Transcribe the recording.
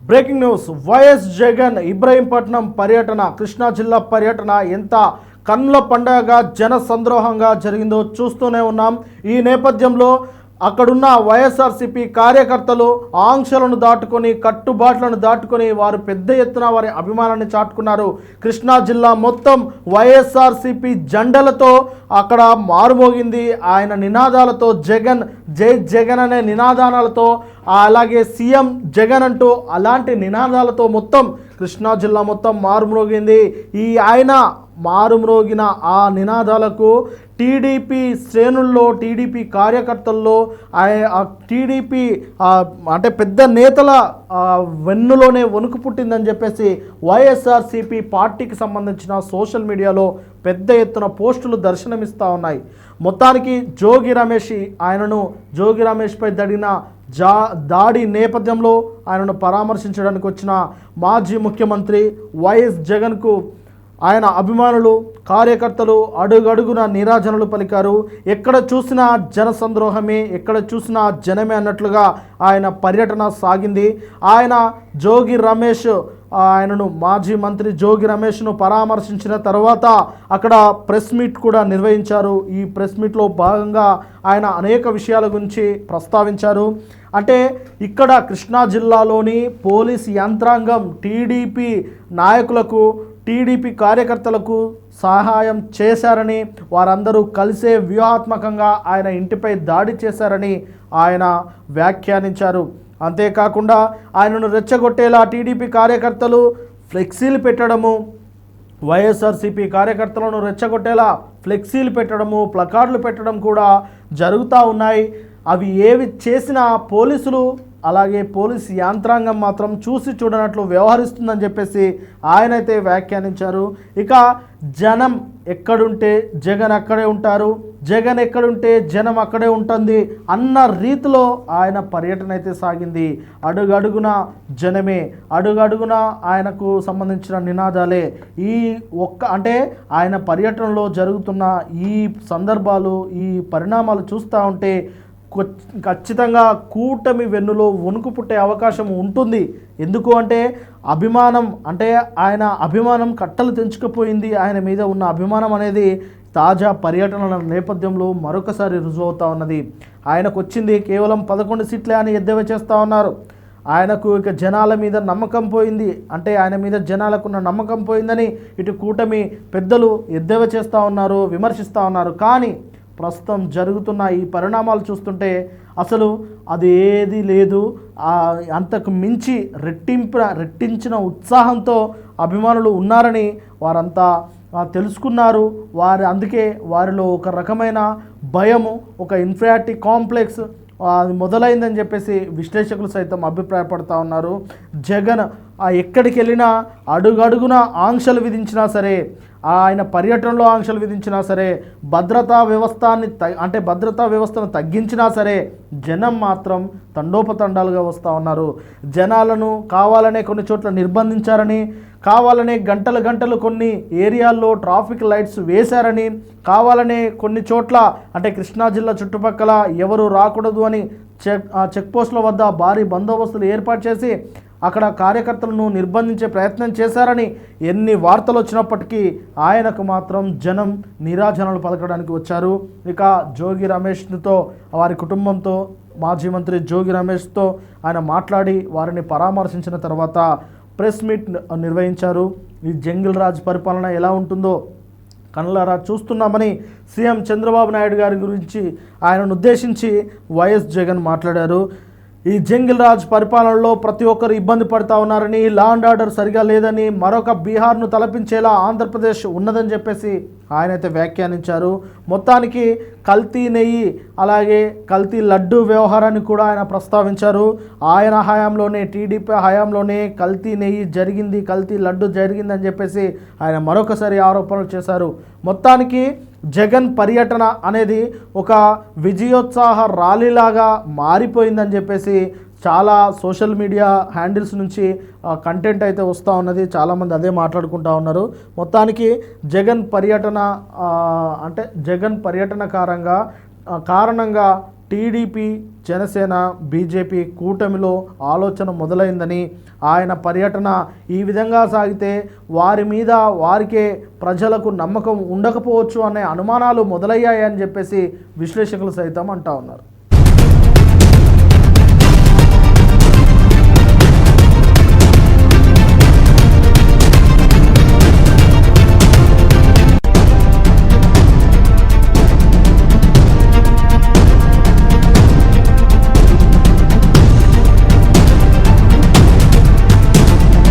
Breaking news YS Jagan Ibrahimpatnam పర్యటన కృష్ణా జిల్లా పర్యటన ఎంత కన్నుల పండగగా జన సంద్రోహంగా జరిగిందో చూస్తూనే ఉన్నాం. ఈ నేపథ్యంలో అక్కడున్న వైఎస్ఆర్సీపీ కార్యకర్తలు ఆంక్షలను దాటుకొని కట్టుబాట్లను దాటుకొని వారు పెద్ద ఎత్తున వారి అభిమానాన్ని చాటుకున్నారు. కృష్ణా జిల్లా మొత్తం వైఎస్ఆర్సీపీ జెండలతో అక్కడ మారుమోగింది. ఆయన నినాదాలతో జగన్ జై జగన్ అనే నినాదాలతో అలాగే సీఎం జగన్ అంటూ అలాంటి నినాదాలతో మొత్తం కృష్ణా జిల్లా మొత్తం మారుమ్రోగింది. ఆయన మారుమ్రోగిన ఆ నినాదాలకు టీడీపీ శ్రేణుల్లో టీడీపీ కార్యకర్తల్లో టీడీపీ అంటే పెద్ద నేతల వెన్నులోనే వణుకు పుట్టిందని చెప్పేసి వైఎస్ఆర్సీపీ పార్టీకి సంబంధించిన సోషల్ మీడియాలో పెద్ద ఎత్తున పోస్టులు దర్శనమిస్తూ ఉన్నాయి. మొత్తానికి జోగి రమేష్పై జరిగిన దాడి నేపథ్యంలో ఆయనను పరామర్శించడానికి వచ్చిన మాజీ ముఖ్యమంత్రి వైఎస్ జగన్కు ఆయన అభిమానులు కార్యకర్తలు అడుగడుగున నీరాజనలు పలికారు. ఎక్కడ చూసినా జన సంద్రోహమే, ఎక్కడ చూసినా జనమే అన్నట్లుగా ఆయన పర్యటన సాగింది. ఆయనను మాజీ మంత్రి జోగి రమేష్ను పరామర్శించిన తర్వాత అక్కడ ప్రెస్ మీట్ కూడా నిర్వహించారు. ఈ ప్రెస్ మీట్లో భాగంగా ఆయన అనేక విషయాల గురించి ప్రస్తావించారు. అంటే ఇక్కడ కృష్ణా జిల్లాలోని పోలీస్ యంత్రాంగం టీడీపీ నాయకులకు టీడీపీ కార్యకర్తలకు సహాయం చేశారని, వారందరూ కలిసే వ్యూహాత్మకంగా ఆయన ఇంటిపై దాడి చేశారని ఆయన వ్యాఖ్యానించారు. అంతేకాకుండా ఆయనను రెచ్చగొట్టేలా టీడీపీ కార్యకర్తలు ఫ్లెక్సీలు పెట్టడము, వైఎస్ఆర్సీపీ కార్యకర్తలను రెచ్చగొట్టేలా ఫ్లెక్సీలు పెట్టడము, ప్లకార్డులు పెట్టడం కూడా జరుగుతూ ఉన్నాయి. అవి ఏవి చేసినా పోలీసులు అలాగే పోలీస్ యంత్రాంగం మాత్రం చూసి చూడనట్లు వ్యవహరిస్తుందని చెప్పేసి ఆయనైతే వ్యాఖ్యానించారు. ఇక జనం ఎక్కడుంటే జగన్ అక్కడే ఉంటారు, జగన్ ఎక్కడుంటే జనం అక్కడే ఉంటుంది అన్న రీతిలో ఆయన పర్యటన అయితే సాగింది. అడుగడుగున జనమే, అడుగడుగున ఆయనకు సంబంధించిన నినాదాలే. అంటే ఆయన పర్యటనలో జరుగుతున్న ఈ సందర్భాలు, ఈ పరిణామాలు చూస్తూ ఉంటే ఖచ్చితంగా కూటమి వెన్నులో వణుకు పుట్టే అవకాశం ఉంటుంది. ఎందుకు అంటే ఆయన అభిమానం కట్టలు తెంచుకుపోయింది. ఆయన మీద ఉన్న అభిమానం అనేది తాజా పర్యటనల నేపథ్యంలో మరొకసారి రుజువు అవుతా ఉన్నది. ఆయనకు వచ్చింది కేవలం 11 సీట్లే అని ఎద్దేవా చేస్తూ ఉన్నారు. ఆయనకు ఇక జనాల మీద నమ్మకం పోయింది, అంటే ఆయన మీద జనాలకున్న నమ్మకం పోయిందని ఇటు కూటమి పెద్దలు ఎద్దేవా చేస్తూ ఉన్నారు, విమర్శిస్తూ ఉన్నారు. కానీ ప్రస్తుతం జరుగుతున్న ఈ పరిణామాలు చూస్తుంటే అసలు అది ఏది లేదు. అంతకు మించి రెట్టించిన ఉత్సాహంతో అభిమానులు ఉన్నారని వారంతా తెలుసుకున్నారు. అందుకే వారిలో ఒక రకమైన భయము, ఒక ఇన్ఫీరియారిటీ కాంప్లెక్స్ అది మొదలైందని చెప్పేసి విశ్లేషకులు సైతం అభిప్రాయపడుతూ ఉన్నారు. జగన్ ఎక్కడికి వెళ్ళినా అడుగడుగున ఆంక్షలు విధించినా సరే, ఆయన పర్యటనలో ఆంక్షలు విధించినా సరే, భద్రతా వ్యవస్థను తగ్గించినా సరే జనం మాత్రం తండోపతండాలుగా వస్తూ ఉన్నారు. జనాలను కావాలనే కొన్ని చోట్ల నిర్బంధించారని, కావాలనే గంటలు కొన్ని ఏరియాల్లో ట్రాఫిక్ లైట్స్ వేశారని, కావాలనే కొన్ని చోట్ల అంటే కృష్ణా జిల్లా చుట్టుపక్కల ఎవరు రాకూడదు అని చెక్ పోస్టుల వద్ద భారీ బందోబస్తులు ఏర్పాటు చేసి అక్కడ కార్యకర్తలను నిర్బంధించే ప్రయత్నం చేశారని ఎన్ని వార్తలు వచ్చినప్పటికీ ఆయనకు మాత్రం జనం నీరాజనాలు పలకడానికి వచ్చారు. ఇక జోగి రమేష్తో, వారి కుటుంబంతో, మాజీ మంత్రి జోగి రమేష్తో ఆయన మాట్లాడి వారిని పరామర్శించిన తర్వాత ప్రెస్ మీట్ నిర్వహించారు. ఈ జంగిల్ రాజ్ పరిపాలన ఎలా ఉంటుందో కళ్ళారా చూస్తున్నామని సీఎం చంద్రబాబు నాయుడు గారి గురించి ఆయనను ఉద్దేశించి వైఎస్ జగన్ మాట్లాడారు. ఈ జంగిల్ రాజ్ పరిపాలనలో ప్రతి ఒక్కరు ఇబ్బంది పడుతూ ఉన్నారని, లా అండ్ ఆర్డర్ సరిగా లేదని, మరొక బీహార్ను తలపించేలా ఆంధ్రప్రదేశ్ ఉన్నదని చెప్పేసి ఆయనైతే వ్యాఖ్యానించారు. మొత్తానికి కల్తీ నెయ్యి అలాగే కల్తీ లడ్డు వ్యవహారాన్ని కూడా ఆయన ప్రస్తావించారు. ఆయన హయాంలోనే, టీడీపీ హయాంలోనే కల్తీ నెయ్యి జరిగింది, కల్తీ లడ్డు జరిగిందని చెప్పేసి ఆయన మరొకసారి ఆరోపణలు చేశారు. మొత్తానికి జగన్ పర్యటన అనేది ఒక విజయోత్సాహ ర్యాలీలాగా మారిపోయిందని చెప్పేసి చాలా సోషల్ మీడియా హ్యాండిల్స్ నుంచి కంటెంట్ అయితే వస్తూ ఉన్నది. చాలామంది అదే మాట్లాడుకుంటూ ఉన్నారు. మొత్తానికి జగన్ పర్యటన కారణంగా టీడీపీ, జనసేన, బీజేపీ కూటమిలో ఆలోచన మొదలైందని, ఆయన పర్యటన ఈ విధంగా సాగితే వారి మీద వారికే ప్రజలకు నమ్మకం ఉండకపోవచ్చు అనే అనుమానాలు మొదలయ్యాయని చెప్పేసి విశ్లేషకులు సైతం అంటా ఉన్నారు.